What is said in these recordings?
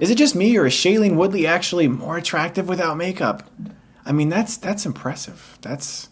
Is it just me, or is Shailene Woodley actually more attractive without makeup? I mean, that's impressive. That's...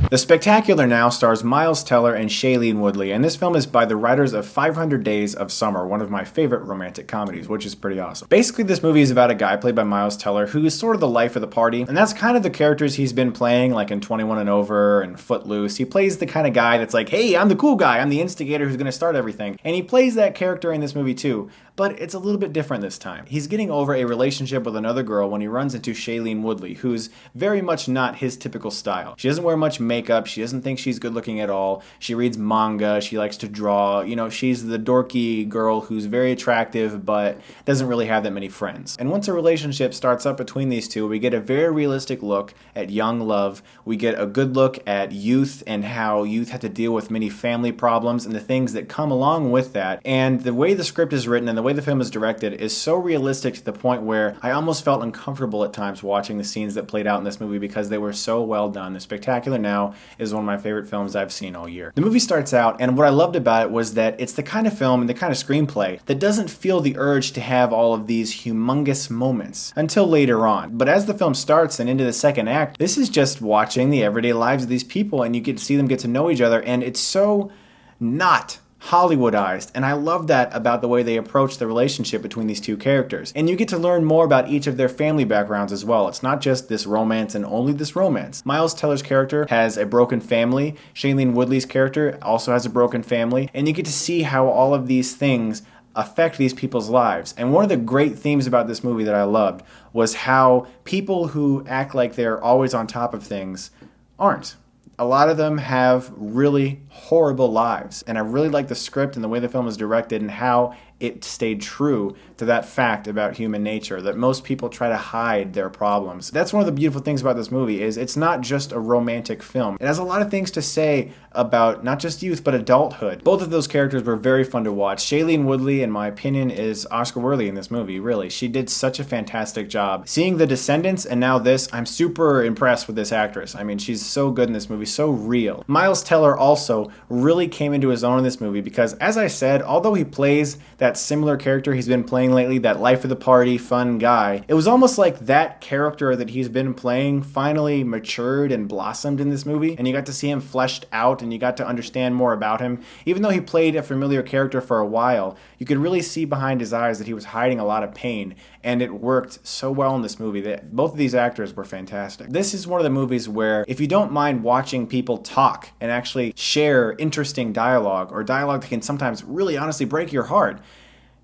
The Spectacular Now stars Miles Teller and Shailene Woodley, and this film is by the writers of 500 Days of Summer, one of my favorite romantic comedies, which is pretty awesome. Basically, this movie is about a guy played by Miles Teller who is sort of the life of the party, and that's kind of the characters he's been playing, like in 21 and Over and Footloose. He plays the kind of guy that's like, hey, I'm the cool guy, I'm the instigator who's going to start everything. And he plays that character in this movie too, but it's a little bit different this time. He's getting over a relationship with another girl when he runs into Shailene Woodley, who's very much not his typical style. She doesn't wear much makeup, she doesn't think she's good looking at all, she reads manga, she likes to draw, you know, she's the dorky girl who's very attractive but doesn't really have that many friends. And once a relationship starts up between these two, we get a very realistic look at young love, we get a good look at youth and how youth have to deal with many family problems and the things that come along with that. And the way the script is written and the way the film is directed is so realistic to the point where I almost felt uncomfortable at times watching the scenes that played out in this movie because they were so well done. The Spectacular Now is one of my favorite films I've seen all year. The movie starts out, and what I loved about it was that it's the kind of film and the kind of screenplay that doesn't feel the urge to have all of these humongous moments until later on. But as the film starts and into the second act, this is just watching the everyday lives of these people, and you get to see them get to know each other, and it's so not Hollywoodized, and I love that about the way they approach the relationship between these two characters. And you get to learn more about each of their family backgrounds as well. It's not just this romance and only this romance. Miles Teller's character has a broken family, Shailene Woodley's character also has a broken family, and you get to see how all of these things affect these people's lives. And one of the great themes about this movie that I loved was how people who act like they're always on top of things aren't. A lot of them have really horrible lives, and I really like the script and the way the film is directed and how it stayed true to that fact about human nature, that most people try to hide their problems. That's one of the beautiful things about this movie, is it's not just a romantic film. It has a lot of things to say about not just youth, but adulthood. Both of those characters were very fun to watch. Shailene Woodley, in my opinion, is Oscar-worthy in this movie, really. She did such a fantastic job. Seeing The Descendants and now this, I'm super impressed with this actress. I mean, she's so good in this movie, so real. Miles Teller also really came into his own in this movie because, as I said, although he plays that similar character he's been playing lately, that life of the party, fun guy, it was almost like that character that he's been playing finally matured and blossomed in this movie, and you got to see him fleshed out and you got to understand more about him. Even though he played a familiar character for a while, you could really see behind his eyes that he was hiding a lot of pain, and it worked so well in this movie that both of these actors were fantastic. This is one of the movies where if you don't mind watching people talk and actually share interesting dialogue, or dialogue that can sometimes really honestly break your heart,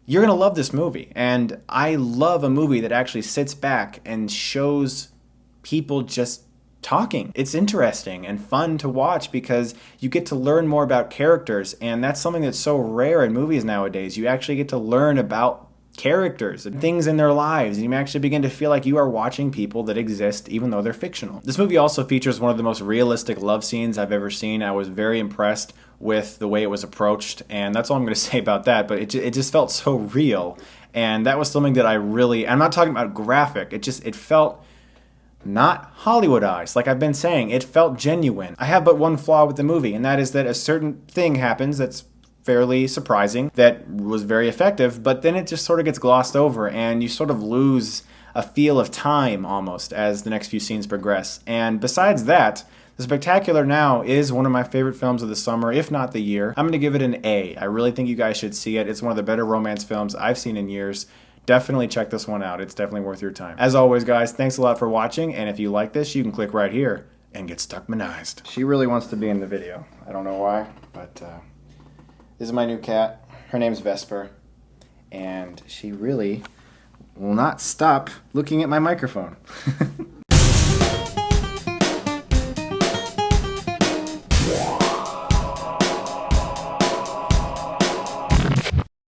you're going to love this movie. And I love a movie that actually sits back and shows people just talking. It's interesting and fun to watch because you get to learn more about characters, and that's something that's so rare in movies nowadays. You actually get to learn about characters and things in their lives, and you actually begin to feel like you are watching people that exist even though they're fictional. This movie also features one of the most realistic love scenes I've ever seen. I was very impressed with the way it was approached, and that's all I'm going to say about that, but it just felt so real, and that was something that I'm not talking about graphic, it felt not Hollywoodized. Like I've been saying, it felt genuine. I have but one flaw with the movie, and that is that a certain thing happens that's fairly surprising, that was very effective, but then it just sort of gets glossed over, and you sort of lose a feel of time almost as the next few scenes progress. And besides that, The Spectacular Now is one of my favorite films of the summer, if not the year. I'm going to give it an A. I really think you guys should see it. It's one of the better romance films I've seen in years. Definitely check this one out. It's definitely worth your time. As always, guys, thanks a lot for watching, and if you like this, you can click right here and get Stuckmannized. She really wants to be in the video. I don't know why, but this is my new cat. Her name's Vesper, and she really will not stop looking at my microphone.